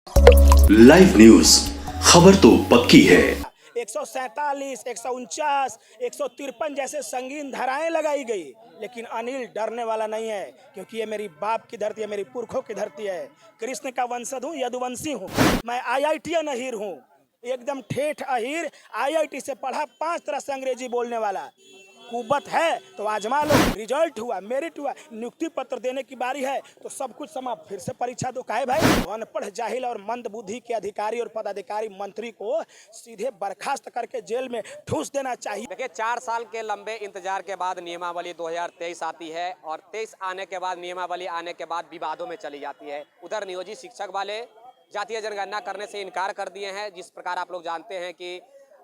Live news, खबर तो पक्की है। 147, 149, 153 जैसे संगीन धाराएं लगाई गई, लेकिन अनिल डरने वाला नहीं है, क्योंकि ये मेरी बाप की धरती है, मेरी पुरखों की धरती है। कृष्ण का वंशज हूँ, यदुवंशी हूँ। मैं IITian अहीर हूँ, एकदम ठेठ अहीर। IIT से पढ़ा, 5 तरह से अंग्रेजी बोलने वाला। कुबत है तो आजमा लो। रिजल्ट हुआ, मेरिट हुआ, नियुक्ति पत्र देने की बारी है तो सब कुछ समाप्त। फिर से परीक्षा दो। काहे भाई? अनपढ़, जाहिल और मंद बुद्धि के अधिकारी और पदाधिकारी मंत्री को सीधे बर्खास्त करके जेल में ठूस देना चाहिए। देखिए, 4 साल के लंबे इंतजार के बाद नियमावली 2023 आती है और 23 आने के बाद नियमावली आने के बाद विवादों में चली जाती है। उधर नियोजित शिक्षक वाले जातीय जनगणना करने से इनकार कर दिए हैं। जिस प्रकार आप लोग जानते हैं कि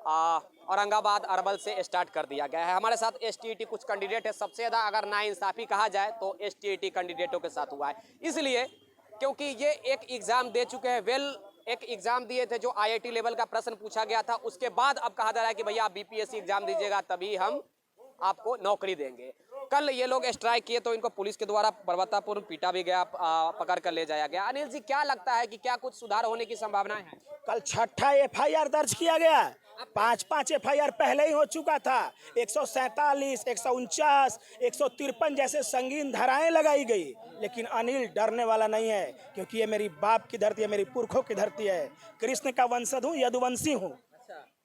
औरंगाबाद अरवल से स्टार्ट कर दिया गया है। हमारे साथ STET कुछ कैंडिडेट है। सबसे ज़्यादा अगर नाइंसाफ़ी कहा जाए तो STET कैंडिडेटों के साथ हुआ है, इसलिए क्योंकि ये एक एग्ज़ाम दे चुके हैं। एक एग्ज़ाम दिए थे जो IIT लेवल का प्रश्न पूछा गया था, उसके बाद अब कहा जा रहा है कि भैया आप BPSC एग्ज़ाम दीजिएगा तभी हम आपको नौकरी देंगे। कल ये लोग स्ट्राइक किए तो इनको पुलिस के द्वारा बर्बरतापूर्ण पीटा भी गया, पकड़ कर ले जाया गया। अनिल जी, क्या लगता है कि क्या कुछ सुधार होने की संभावनाएं हैं? कल 6ठा FIR दर्ज किया गया। 5 FIR पहले ही हो चुका था। 147, 149, 153 जैसे संगीन धाराएं लगाई गई, लेकिन अनिल डरने वाला नहीं है, क्योंकि ये मेरी बाप की धरती है, मेरी पुरखों की धरती है। कृष्ण का वंशज हूँ, यदुवंशी हूँ।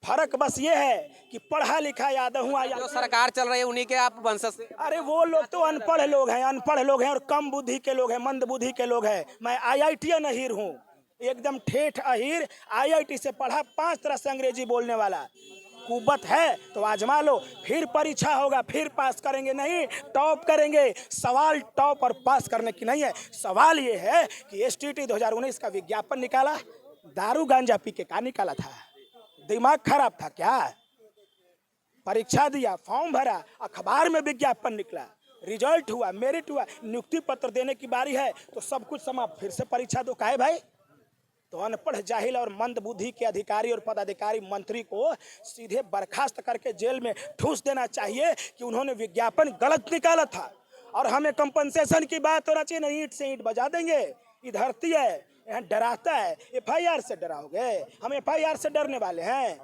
फर्क बस ये है कि पढ़ा लिखा यादव हूँ। जो सरकार चल रही है उन्हीं के आप वंशज से? अरे वो लोग तो अनपढ़ लोग हैं और कम बुद्धि के लोग हैं, मंद बुद्धि के लोग हैं। मैं IITian अहीर हूँ, एकदम ठेठ अहीर। IIT से पढ़ा, 5 तरह से अंग्रेजी बोलने वाला। कुबत है तो आजमा लो। फिर परीक्षा होगा, फिर पास करेंगे, नहीं टॉप करेंगे। सवाल टॉप और पास करने की नहीं है। सवाल ये है कि STET 2019 का विज्ञापन निकाला, दारू गांजा पी के का निकाला था? दिमाग खराब था क्या? परीक्षा दिया, फॉर्म भरा, अखबार में विज्ञापन निकला, रिजल्ट हुआ, मेरिट हुआ, नियुक्ति पत्र देने की बारी है तो सब कुछ समाप्त। फिर से परीक्षा दो। काहे भाई? तो अनपढ़, जाहिल और मंद बुद्धि के अधिकारी और पदाधिकारी मंत्री को सीधे बर्खास्त करके जेल में ठूस देना चाहिए कि उन्होंने विज्ञापन गलत निकाला था। और हमें कंपनसेशन की बात होना चाहिए, नहीं ईंट से ईंट बजा देंगे। ये धरती है, यहाँ डराता है। FIR से डराओगे? हम FIR से डरने वाले हैं?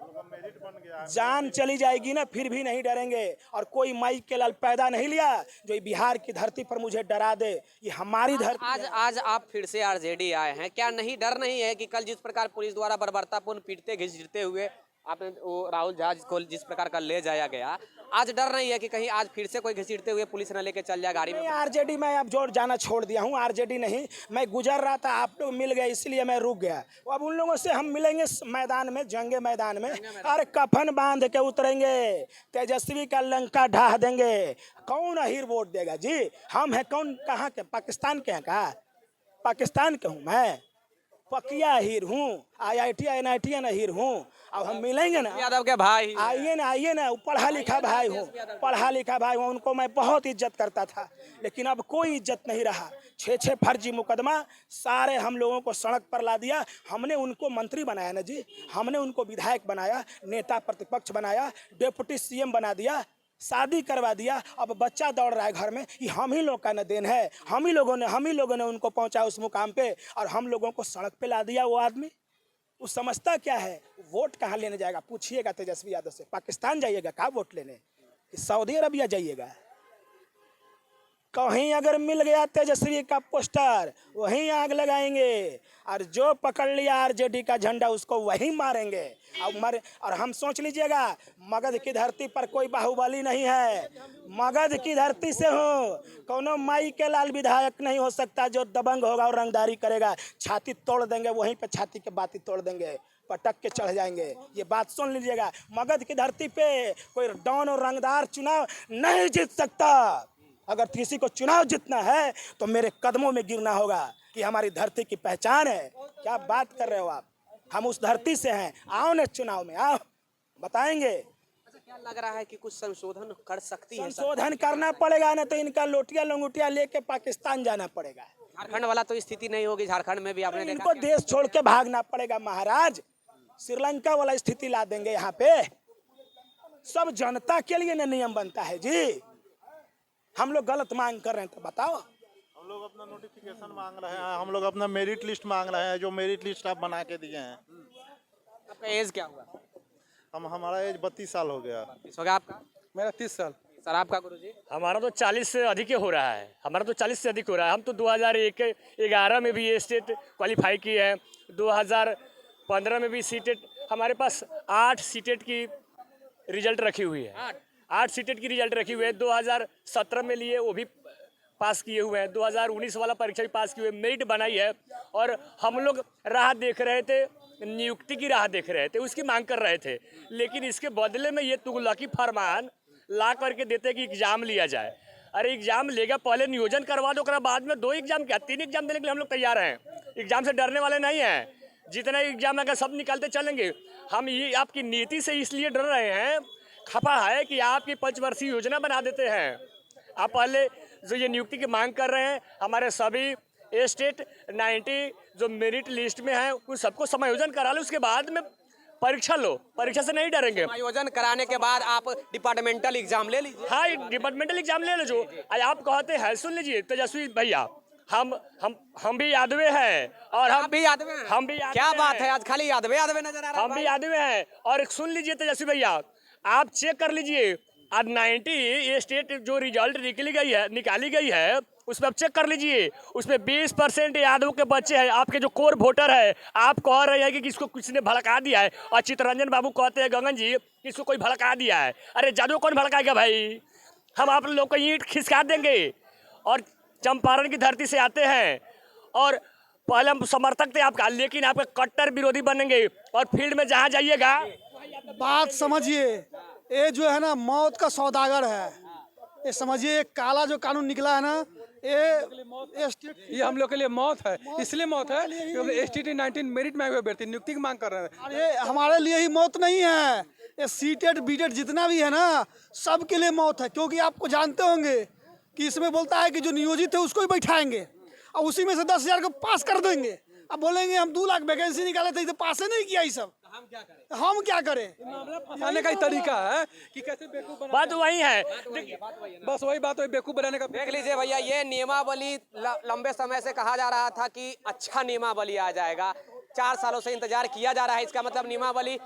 जान चली जाएगी ना, फिर भी नहीं डरेंगे। और कोई माई के लाल पैदा नहीं लिया जो बिहार की धरती पर मुझे डरा दे। ये हमारी धरती आज आज आप फिर से RJD आए हैं, क्या नहीं डर नहीं है कि कल जिस प्रकार पुलिस द्वारा बर्बरतापूर्ण पीटते घसीटते हुए आपने वो राहुल झा को जिस प्रकार का ले जाया गया, आज डर नहीं है कि कहीं आज फिर से कोई घसीटते हुए पुलिस न लेके चल जाए गाड़ी में? RJD मैं अब जोर जाना छोड़ दिया हूँ। RJD नहीं, मैं गुजर रहा था, आप लोग मिल गए इसलिए मैं रुक गया। अब उन लोगों से हम मिलेंगे मैदान में, जंगे मैदान में। अरे कफन बांध के उतरेंगे, तेजस्वी का लंका ढा देंगे। कौन अहीर वोट देगा जी? हम हैं कौन? कहाँ के? पाकिस्तान के हैं का? पाकिस्तान के हूँ मैं? पकिया अहीर हूँ, IITian अहीर हूँ। अब हम मिलेंगे ना, यादव के भाई आइए ना। पढ़ा लिखा भाई हूँ, पढ़ा लिखा भाई हूँ। उनको मैं बहुत इज्जत करता था, लेकिन अब कोई इज्जत नहीं रहा। 6 फर्जी मुकदमा सारे हम लोगों को सड़क पर ला दिया। हमने उनको मंत्री बनाया ना जी, हमने उनको विधायक बनाया, नेता प्रतिपक्ष बनाया, डिप्टी CM बना दिया, शादी करवा दिया। अब बच्चा दौड़ रहा है घर में। ये हम ही लोग का न देन है। हम ही लोगों ने उनको पहुंचा उस मुकाम पे, और हम लोगों को सड़क पे ला दिया। वो आदमी वो समझता क्या है? वोट कहाँ लेने जाएगा? पूछिएगा तेजस्वी यादव से। पाकिस्तान जाइएगा का वोट लेने? कि सऊदी अरबिया जाइएगा? कहीं अगर मिल गया तेजस्वी का पोस्टर, वहीं आग लगाएंगे। और जो पकड़ लिया RJD का झंडा, उसको वहीं मारेंगे। और हम सोच लीजिएगा, मगध की धरती पर कोई बाहुबली नहीं है। मगध की धरती से हो, कोनो माई के लाल विधायक नहीं हो सकता जो दबंग होगा और रंगदारी करेगा। छाती तोड़ देंगे, वहीं पे छाती के बाती तोड़ देंगे, पटक के चढ़ जाएंगे। ये बात सुन लीजिएगा, मगध की धरती पे कोई डॉन और रंगदार चुनाव नहीं जीत सकता। अगर किसी को चुनाव जीतना है तो मेरे कदमों में गिरना होगा, कि हमारी धरती की पहचान है। क्या बात कर रहे हो आप? हम उस धरती से हैं। आओ ना चुनाव में, आओ, बताएंगे। अच्छा, क्या लग रहा है कि कुछ संशोधन कर सकती है? संशोधन करना पड़ेगा ना, तो इनका लोटिया लंगोटिया लेके पाकिस्तान जाना पड़ेगा। झारखंड वाला तो स्थिति नहीं होगी। झारखंड में भी आपने देखा, इनको देश छोड़ के भागना पड़ेगा महाराज। श्रीलंका वाला स्थिति ला देंगे यहाँ पे। सब जनता के लिए ना नियम बनता है जी। हम लोग गलत मांग कर रहे हैं तो बताओ। लोग अपना नोटिफिकेशन मांग रहे हैं, हम लोग अपना मेरिट लिस्ट मांग रहे हैं, जो मेरिट लिस्ट आप बना के दिए हैं। आपका एज क्या हुआ? हमारा एज 32 साल हो गया। इस होगा आपका? मेरा 30 साल। सर आपका गुरुजी? हमारा तो 40 से अधिक ही हो रहा है। हमारा तो 40 से अधिक हो रहा है। हम तो 2011 में भी ये स्टेट क्वालिफाई किए हैं। 2015 में भी सीटेट, हमारे पास 8 सीटेट की रिजल्ट रखी हुई है। 8 सीटेट की रिजल्ट रखी हुई है। 2017 में लिए, वो भी पास किए हुए हैं। 2019 वाला परीक्षा भी पास किए हुए, मेरिट बनाई है। और हम लोग राह देख रहे थे, नियुक्ति की राह देख रहे थे, उसकी मांग कर रहे थे। लेकिन इसके बदले में ये तुगलकी फरमान ला करके देते कि एग्जाम लिया जाए। अरे एग्जाम लेगा, पहले नियोजन करवा दो, बाद में 2 एग्जाम क्या 3 एग्जाम देने के लिए हम लोग तैयार हैं। एग्जाम से डरने वाले नहीं हैं। जितना एग्जाम अगर सब निकालते चलेंगे, हम ये आपकी नीति से इसलिए डर रहे हैं, खफा है कि आपकी 5 वर्षीय योजना बना देते हैं। आप पहले जो ये नियुक्ति की मांग कर रहे हैं, हमारे सभी स्टेट 90 जो मेरिट लिस्ट में हैं, उन सबको समायोजन करा लो, उसके बाद में परीक्षा लो। परीक्षा से नहीं डरेंगे। आयोजन कराने के बाद आप डिपार्टमेंटल एग्जाम ले लीजिए। हाँ, डिपार्टमेंटल एग्जाम ले लो। जो आप कहते हैं, सुन लीजिए तेजस्वी भैया, हम भी यादवे हैं और आप भी यादव हैं? हम भी यादव क्या बात हैं। है, आज खाली यादवे यादवे नजर आ रहा है। हम भी यादवे हैं। और एक सुन लीजिए तेजस्वी भैया, आप चेक कर लीजिए, आज 90 ये स्टेट जो रिजल्ट निकाली गई है, उसमें आप चेक कर लीजिए, उसमें 20% यादव के बच्चे हैं। आपके जो कोर वोटर है, आप कह रहे हैं कि इसको किसी ने भड़का दिया है, और चित्तरंजन बाबू कहते हैं गगन जी कि इसको कोई भड़का दिया है। अरे जादू कौन भड़काएगा भाई? हम आप लोग को ईंट खिसका देंगे। और चंपारण की धरती से आते हैं, और पहले हम समर्थक थे आपका, लेकिन आपके कट्टर विरोधी बनेंगे। और फील्ड में जहाँ जाइएगा, बात समझिए, ये जो है ना मौत का सौदागर है। ये समझिए, ये काला जो कानून निकला है ना, ये हम लोग के लिए मौत है। इसलिए मौत है क्योंकि STT 19 मेरिट में हुए अभ्यर्थी नियुक्ति की मांग कर रहे हैं। ये हमारे लिए ही मौत नहीं है, ये सीटेट बीटेट जितना भी है ना, सबके लिए मौत है। क्योंकि आपको जानते होंगे कि इसमें बोलता है कि जो नियोजित है उसको ही बैठाएंगे, और उसी में से 10,000 को पास कर देंगे। अब बोलेंगे हम 2 लाख वैकेंसी निकाले थे, तो पास नहीं किया ये सब। हम क्या करें? फंसाने का ही तरीका है कि कैसे बेवकूफ बना। बात वही है। बस वही बात, वही बेवकूफ बनाने का। देख लीजिए भैया, ये नियमावली लंबे समय से कहा जा रहा था कि अच्छा नियमावली आ जाएगा। 4 सालों से इंतजार किया जा रहा है। इसका मतलब नियमावली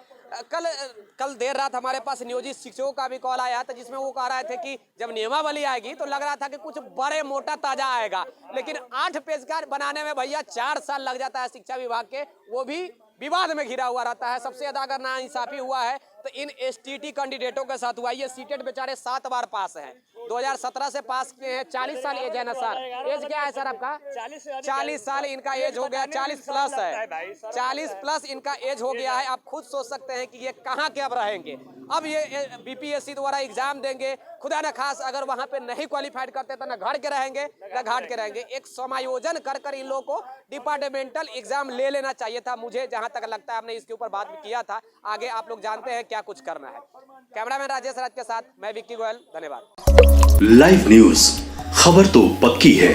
कल देर रात हमारे पास नियोजित शिक्षकों का भी कॉल आया था, जिसमें वो कह रहे थे कि जब नियमावली आएगी तो लग रहा था कि कुछ बड़े मोटा ताजा आएगा। लेकिन 8 पेज का बनाने में भैया 4 साल लग जाता है शिक्षा विभाग के, वो भी विवाद में घिरा हुआ रहता है। सबसे ज्यादा अगर नाइंसाफी हुआ है तो इन STT कैंडिडेटों के साथ हुआ। ये सीटेट बेचारे 7 बार पास हैं, 2017 से पास किए हैं। 40 साल एज है ना सर? एज क्या है सर आपका? 40 साल इनका एज हो गया, 40 प्लस है। 40 प्लस इनका एज हो गया है। आप खुद सोच सकते हैं कि ये कहाँ के अब रहेंगे। अब ये BPSC द्वारा एग्जाम देंगे, खुदा न खास अगर वहाँ पे नहीं क्वालिफाइड करते तो न घर के रहेंगे न घाट के रहेंगे। एक समायोजन कर इन लोगों को डिपार्टमेंटल एग्जाम ले लेना चाहिए था, मुझे जहाँ तक लगता है। हमने इसके ऊपर बात भी किया था। आगे आप लोग जानते हैं क्या कुछ करना है। कैमरामैन राजेश राज के साथ मैं विक्की गोयल, धन्यवाद। लाइव न्यूज, खबर तो पक्की है।